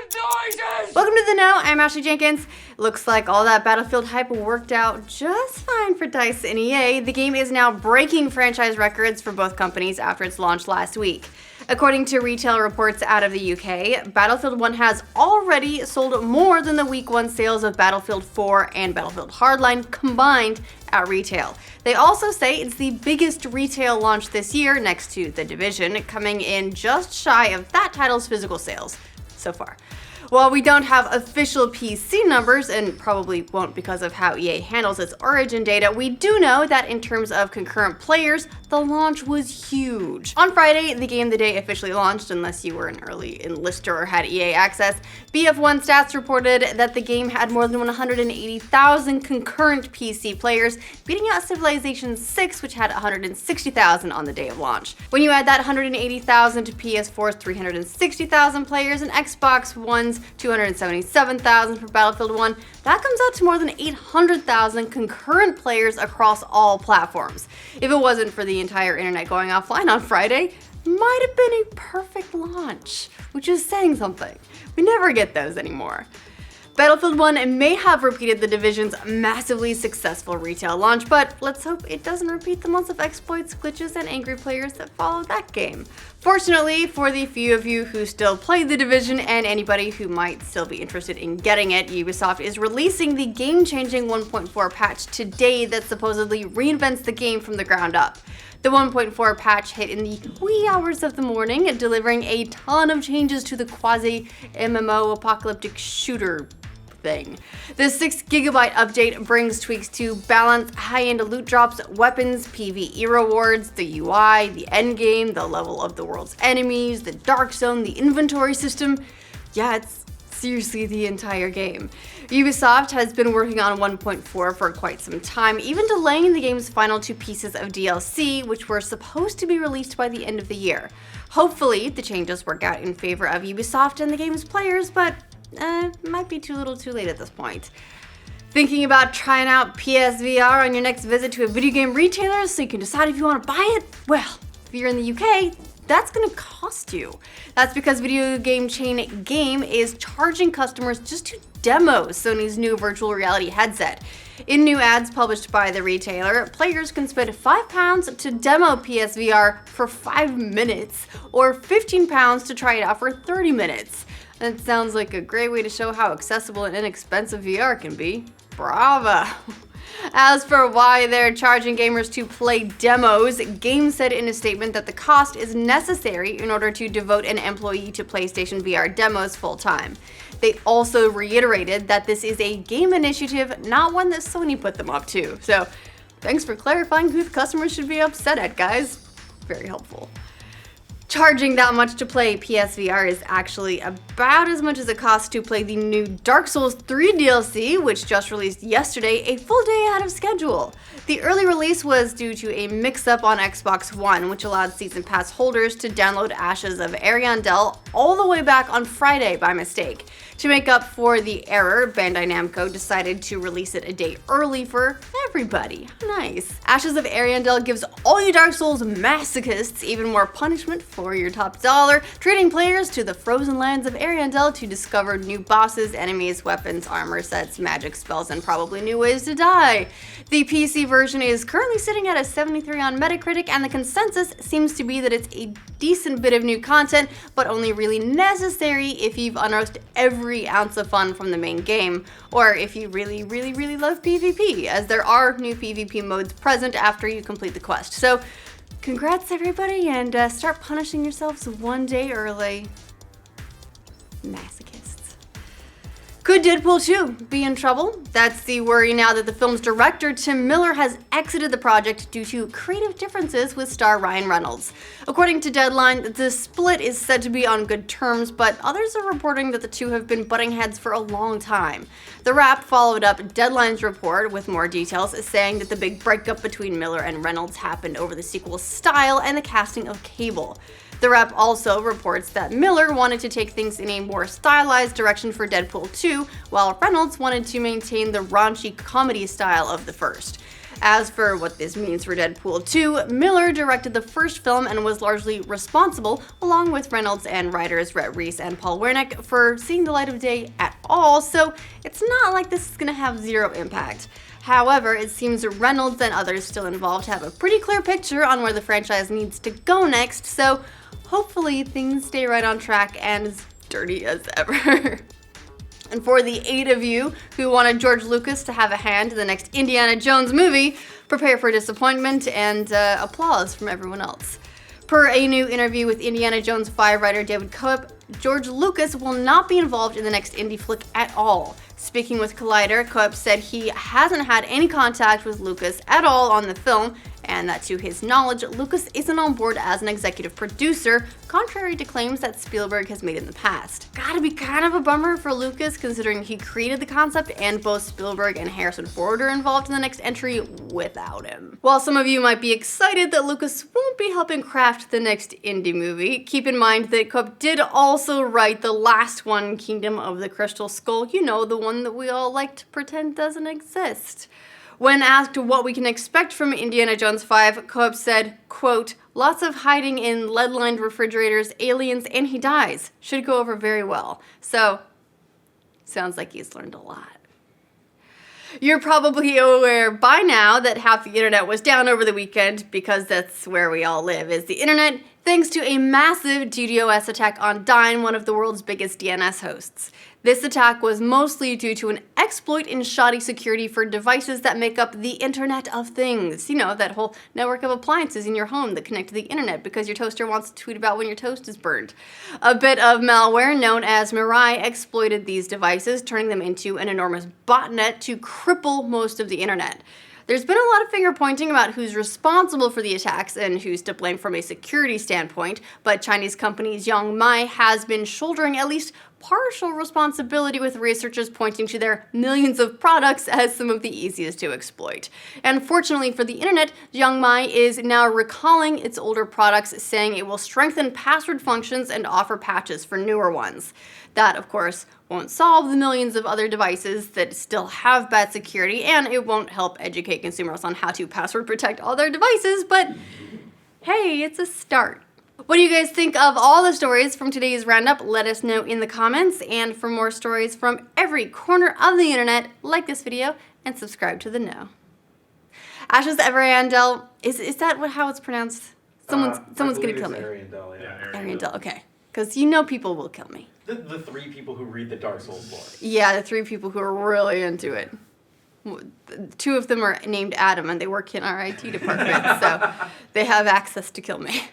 noises! Welcome to The Know, I'm Ashley Jenkins. Looks like all that Battlefield hype worked out just fine for DICE and EA. The game is now breaking franchise records for both companies after its launch last week. According to retail reports out of the UK, Battlefield 1 has already sold more than the week 1 sales of Battlefield 4 and Battlefield Hardline combined at retail. They also say it's the biggest retail launch this year next to The Division, coming in just shy of that title's physical sales so far. While we don't have official PC numbers, and probably won't because of how EA handles its origin data, we do know that in terms of concurrent players, the launch was huge. On Friday, the game the day officially launched, unless you were an early enlister or had EA access, BF1 Stats reported that the game had more than 180,000 concurrent PC players, beating out Civilization 6, which had 160,000 on the day of launch. When you add that 180,000 to PS4's 360,000 players and Xbox One's 277,000 for Battlefield 1, that comes out to more than 800,000 concurrent players across all platforms. If it wasn't for the entire internet going offline on Friday, might have been a perfect launch, which is saying something. We never get those anymore. Battlefield 1 may have repeated The Division's massively successful retail launch, but let's hope it doesn't repeat the months of exploits, glitches, and angry players that followed that game. Fortunately, for the few of you who still play The Division and anybody who might still be interested in getting it, Ubisoft is releasing the game-changing 1.4 patch today that supposedly reinvents the game from the ground up. The 1.4 patch hit in the wee hours of the morning, delivering a ton of changes to the quasi-MMO apocalyptic shooter thing. The 6GB update brings tweaks to balance, high-end loot drops, weapons, PvE rewards, the UI, the endgame, the level of the world's enemies, the dark zone, the inventory system. Yeah, it's seriously the entire game. Ubisoft has been working on 1.4 for quite some time, even delaying the game's final 2 pieces of DLC, which were supposed to be released by the end of the year. Hopefully, the changes work out in favor of Ubisoft and the game's players, but might be too little too late at this point. Thinking about trying out PSVR on your next visit to a video game retailer so you can decide if you want to buy it? Well, if you're in the UK, that's going to cost you. That's because video game chain Game is charging customers just to demo Sony's new virtual reality headset. In new ads published by the retailer, players can spend £5 to demo PSVR for 5 minutes, or £15 to try it out for 30 minutes. That sounds like a great way to show how accessible and inexpensive VR can be. Brava! As for why they're charging gamers to play demos, Game said in a statement that the cost is necessary in order to devote an employee to PlayStation VR demos full-time. They also reiterated that this is a game initiative, not one that Sony put them up to. So, thanks for clarifying who the customers should be upset at, guys. Very helpful. Charging that much to play PSVR is actually about as much as it costs to play the new Dark Souls 3 DLC, which just released yesterday, a full day out of schedule. The early release was due to a mix-up on Xbox One, which allowed Season Pass holders to download Ashes of Ariandel all the way back on Friday by mistake. To make up for the error, Bandai Namco decided to release it a day early for everybody. Nice. Ashes of Ariandel gives all you Dark Souls masochists even more punishment for your top dollar, treating players to the frozen lands of Ariandel to discover new bosses, enemies, weapons, armor sets, magic spells, and probably new ways to die. The PC version is currently sitting at a 73 on Metacritic, and the consensus seems to be that it's a decent bit of new content, but only really necessary if you've unearthed every ounce of fun from the main game, or if you really love PvP, as there are new PvP modes present after you complete the quest. So, congrats everybody, and start punishing yourselves one day early. Masochists. Could Deadpool 2 be in trouble? That's the worry now that the film's director, Tim Miller, has exited the project due to creative differences with star Ryan Reynolds. According to Deadline, the split is said to be on good terms, but others are reporting that the two have been butting heads for a long time. The Wrap followed up Deadline's report with more details, saying that the big breakup between Miller and Reynolds happened over the sequel's style and the casting of Cable. The Wrap also reports that Miller wanted to take things in a more stylized direction for Deadpool 2, while Reynolds wanted to maintain the raunchy comedy style of the first. As for what this means for Deadpool 2, Miller directed the first film and was largely responsible, along with Reynolds and writers Rhett Reese and Paul Wernick, for seeing the light of day at all, so it's not like this is going to have zero impact. However, it seems Reynolds and others still involved have a pretty clear picture on where the franchise needs to go next, so hopefully things stay right on track and as dirty as ever. And for the 8 of you who wanted George Lucas to have a hand in the next Indiana Jones movie, prepare for disappointment and applause from everyone else. Per a new interview with Indiana Jones 5 writer David Cope, George Lucas will not be involved in the next Indy flick at all. Speaking with Collider, Cope said he hasn't had any contact with Lucas at all on the film, and that to his knowledge, Lucas isn't on board as an executive producer, contrary to claims that Spielberg has made in the past. Gotta be kind of a bummer for Lucas, considering he created the concept and both Spielberg and Harrison Ford are involved in the next entry without him. While some of you might be excited that Lucas won't be helping craft the next indie movie, keep in mind that Cope did also write the last one, Kingdom of the Crystal Skull, you know, the one that we all like to pretend doesn't exist. When asked what we can expect from Indiana Jones 5, Cope said, quote, "Lots of hiding in lead-lined refrigerators, aliens, and he dies. Should go over very well." So, sounds like he's learned a lot. You're probably aware by now that half the internet was down over the weekend, because that's where we all live, is the internet, thanks to a massive DDoS attack on Dyn, one of the world's biggest DNS hosts. This attack was mostly due to an exploit in shoddy security for devices that make up the Internet of Things. You know, that whole network of appliances in your home that connect to the internet because your toaster wants to tweet about when your toast is burned. A bit of malware known as Mirai exploited these devices, turning them into an enormous botnet to cripple most of the internet. There's been a lot of finger pointing about who's responsible for the attacks and who's to blame from a security standpoint, but Chinese company Xiongmai has been shouldering at least partial responsibility, with researchers pointing to their millions of products as some of the easiest to exploit. And fortunately for the internet, Xiongmai is now recalling its older products, saying it will strengthen password functions and offer patches for newer ones. That, of course, won't solve the millions of other devices that still have bad security, and it won't help educate consumers on how to password protect all their devices, but hey, it's a start. What do you guys think of all the stories from today's roundup? Let us know in the comments, and for more stories from every corner of the internet, like this video and subscribe to The Know. Ashes Ariandel, is that how it's pronounced? Someone's gonna kill me. Ariandel, yeah. Ariandel, okay. Because you know people will kill me. The 3 people who read the Dark Souls lore. Yeah, the 3 people who are really into it. 2 of them are named Adam, and they work in our IT department, so they have access to kill me.